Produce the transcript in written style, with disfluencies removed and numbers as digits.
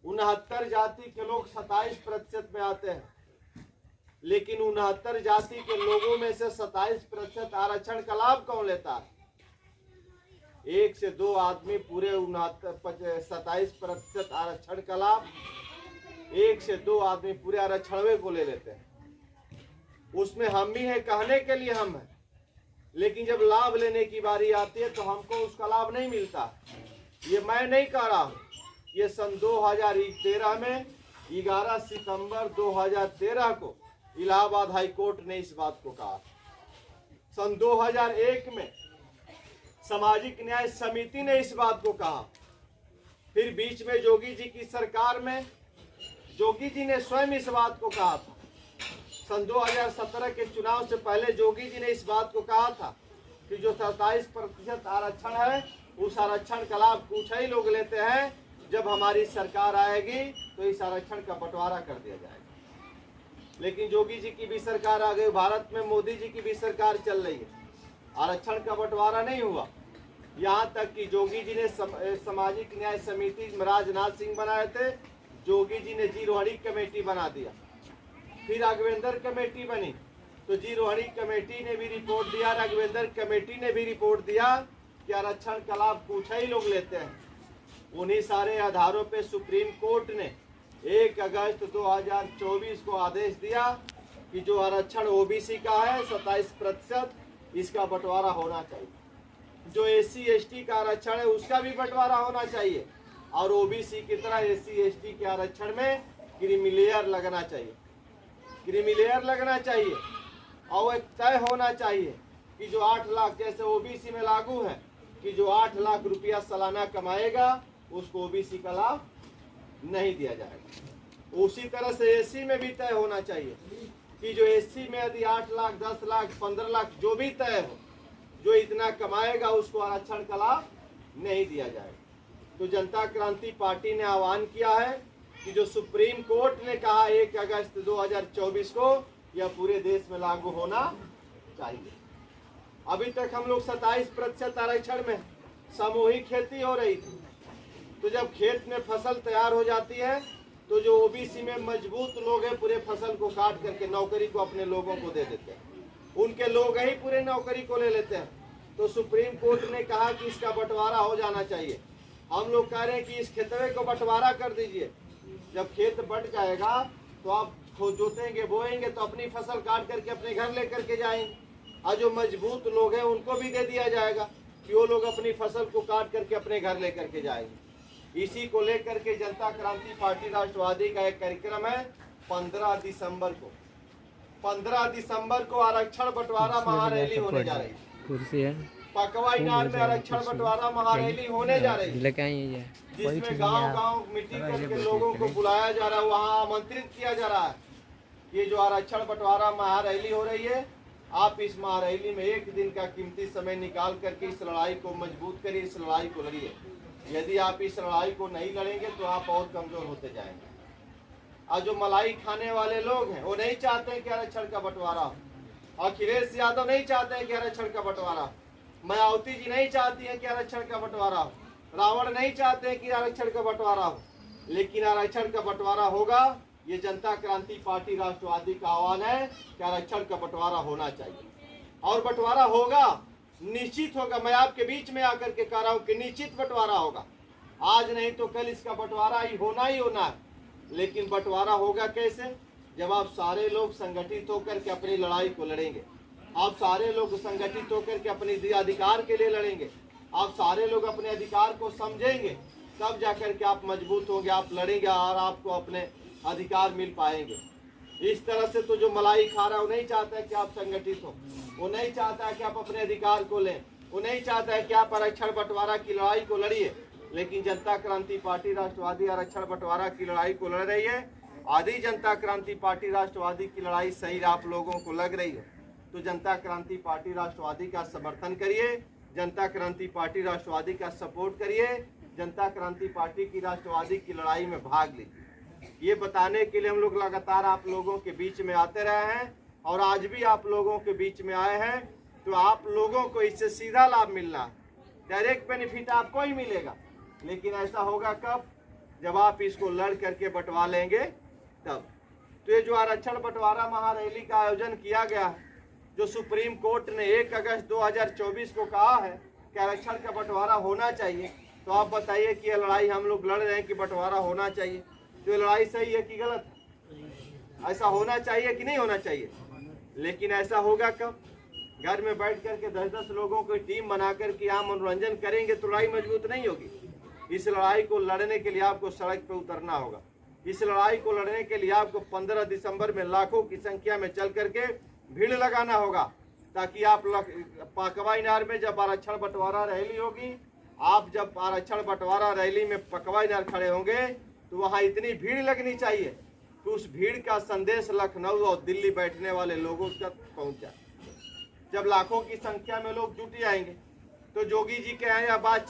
69 जाति के लोग 27% में आते हैं, लेकिन 69 जाति के लोगों में से 27% आरक्षण का लाभ कौन लेता है? 1 से 2 आदमी पूरे 27% आरक्षण का लाभ 1 से 2 आदमी पूरे आरक्षण को ले लेते हैं। उसमें हम भी हैं, कहने के लिए हम हैं, लेकिन जब लाभ लेने की बारी आती है तो हमको उसका लाभ नहीं मिलता। ये मैं नहीं कह रहा हूँ, ये सन 2013 में 11 सितंबर 2013 को इलाहाबाद हाई कोर्ट ने इस बात को कहा। सन 2001 में सामाजिक न्याय समिति ने इस बात को कहा। फिर बीच में जोगी जी की सरकार में जोगी जी ने स्वयं इस बात को कहा था। सन 2017 के चुनाव से पहले जोगी जी ने इस बात को कहा था कि जो 27% आरक्षण है उस आरक्षण का लाभ कुछ ही लोग लेते हैं, जब हमारी सरकार आएगी तो इस आरक्षण का बंटवारा कर दिया जाएगा। लेकिन जोगी जी की भी सरकार आ गई, भारत में मोदी जी की भी सरकार चल रही है, आरक्षण का बंटवारा नहीं हुआ। यहाँ तक कि जोगी जी ने सामाजिक न्याय समिति राजनाथ सिंह बनाए थे, जोगी जी ने जी रोहड़ी कमेटी बना दिया। फिर राघवेंद्र कमेटी बनी तो जी रोहड़ी कमेटी ने भी रिपोर्ट दिया, राघवेंद्र कमेटी ने भी रिपोर्ट दिया कि आरक्षण का लाभ कुछ ही लोग लेते हैं। उन्हीं सारे आधारों पे सुप्रीम कोर्ट ने 1 अगस्त 2024 को आदेश दिया कि जो आरक्षण ओबीसी का है 27%, इसका बंटवारा होना चाहिए। जो SC ST का आरक्षण है उसका भी बंटवारा होना चाहिए, और ओबीसी की तरह SC ST के आरक्षण में क्रीमी-लेयर लगना चाहिए, क्रीमी-लेयर लगना चाहिए। और एक तय होना चाहिए कि जो 8 लाख, जैसे ओबीसी में लागू है कि जो 8 लाख रुपया सालाना कमाएगा उसको ओबीसी का लाभ नहीं दिया जाएगा। उसी तरह से SC में भी तय होना चाहिए कि जो SC में यदि 8 लाख, 10 लाख, 15 लाख जो भी तय हो, जो इतना कमाएगा उसको आरक्षण का लाभ नहीं दिया जाएगा। तो जनता क्रांति पार्टी ने आह्वान किया है कि जो सुप्रीम कोर्ट ने कहा 1 अगस्त 2024 को, यह पूरे देश में लागू होना चाहिए। अभी तक हम लोग 27% आरक्षण में सामूहिक खेती हो रही थी, तो जब खेत में फसल तैयार हो जाती है तो जो ओबीसी में मजबूत लोग हैं पूरे फसल को काट करके नौकरी को अपने लोगों को दे देते हैं, उनके लोग ही पूरे नौकरी को ले लेते हैं। तो सुप्रीम कोर्ट ने कहा कि इसका बंटवारा हो जाना चाहिए। हम लोग कह रहे हैं कि इस खेतवे को बंटवारा कर दीजिए। जब खेत बंट जाएगा तो आप जोतेंगे, बोएंगे तो अपनी फसल काट करके अपने घर लेकर के जाएंगे, और जो मजबूत लोग हैं उनको भी दे दिया जाएगा कि वो लोग अपनी फसल को काट करके अपने घर लेकर के जाएंगे। इसी को लेकर के जनता क्रांति पार्टी राष्ट्रवादी का एक कार्यक्रम है 15 दिसंबर को। 15 दिसंबर को आरक्षण बंटवारा महारैली होने जा रही है। पकवा इनार में आरक्षण बंटवारा महारैली होने जा रही है, जिसमें गांव-गांव मिट्टी करके लोगों को बुलाया जा रहा है, वहां आमंत्रित किया जा रहा है। ये जो आरक्षण बंटवारा महारैली हो रही है, आप इस महारैली में एक दिन का कीमती समय निकाल करके इस लड़ाई को मजबूत करिए, इस लड़ाई को लड़िए। यदि आप इस लड़ाई को नहीं लड़ेंगे तो आप और कमजोर होते जाएंगे। और जो मलाई खाने वाले लोग हैं वो नहीं चाहते हैं कि आरक्षण का बंटवारा हो। अखिलेश यादव नहीं चाहते हैं कि आरक्षण का बंटवारा हो, मायावती जी नहीं चाहती है कि आरक्षण का बंटवारा हो, रावण नहीं चाहते हैं कि आरक्षण का बंटवारा हो, लेकिन आरक्षण का बंटवारा होगा। ये जनता क्रांति पार्टी राष्ट्रवादी का आह्वान है कि आरक्षण का बंटवारा होना चाहिए, और बंटवारा होगा, निश्चित होगा। मैं आपके बीच में आकर के कह रहा हूँ कि निश्चित बंटवारा होगा। आज नहीं तो कल इसका बंटवारा ही होना है। लेकिन बंटवारा होगा कैसे? जब आप सारे लोग संगठित होकर के अपनी लड़ाई को लड़ेंगे, आप सारे लोग संगठित होकर के अपने अधिकार के लिए लड़ेंगे, आप सारे लोग अपने अधिकार को समझेंगे, तब जाकर के आप मजबूत होंगे, आप लड़ेंगे और आपको अपने अधिकार मिल पाएंगे। इस तरह से तो जो मलाई खा रहा है वो नहीं चाहता है कि आप संगठित हो, वो नहीं चाहता है कि आप अपने अधिकार को लें, वो नहीं चाहता है कि आप आरक्षण बंटवारा की लड़ाई को लड़िए। लेकिन जनता क्रांति पार्टी राष्ट्रवादी आरक्षण बंटवारा की लड़ाई को लड़ रही है। आधी जनता क्रांति पार्टी राष्ट्रवादी की लड़ाई सही आप लोगों को लग रही है, तो जनता क्रांति पार्टी राष्ट्रवादी का समर्थन करिए, जनता क्रांति पार्टी राष्ट्रवादी का सपोर्ट करिए, जनता क्रांति पार्टी की राष्ट्रवादी की लड़ाई में भाग लीजिए। ये बताने के लिए हम लोग लगातार आप लोगों के बीच में आते रहे हैं, और आज भी आप लोगों के बीच में आए हैं। तो आप लोगों को इससे सीधा लाभ मिलना है, डायरेक्ट बेनिफिट आपको ही मिलेगा। लेकिन ऐसा होगा कब? जब आप इसको लड़ करके बंटवा लेंगे तब। तो ये जो आरक्षण बंटवारा महारैली का आयोजन किया गया है, जो सुप्रीम कोर्ट ने 1 अगस्त 2024 को कहा है कि आरक्षण का बंटवारा होना चाहिए, तो आप बताइए कि ये लड़ाई हम लोग लड़ रहे हैं कि बंटवारा होना चाहिए, तो ये लड़ाई सही है कि गलत है? ऐसा होना चाहिए कि नहीं होना चाहिए? लेकिन ऐसा होगा कब? घर में बैठ करके 10-10 लोगों की टीम बना करके आप मनोरंजन करेंगे तो लड़ाई मजबूत नहीं होगी। इस लड़ाई को लड़ने के लिए आपको सड़क पर उतरना होगा। इस लड़ाई को लड़ने के लिए आपको 15 दिसंबर में लाखों की संख्या में चल करके भीड़ लगाना होगा, ताकि आप पकवा इनार में जब आरक्षण बंटवारा रैली होगी, आप जब आरक्षण बंटवारा रैली में पकवा इनार खड़े होंगे तो वहां इतनी भीड़ लगनी चाहिए कि उस भीड़ का संदेश लखनऊ और दिल्ली बैठने वाले लोगों तक पहुंचा। जब लाखों की संख्या में लोग जुट जाएंगे तो जोगी जी के यहाँ बात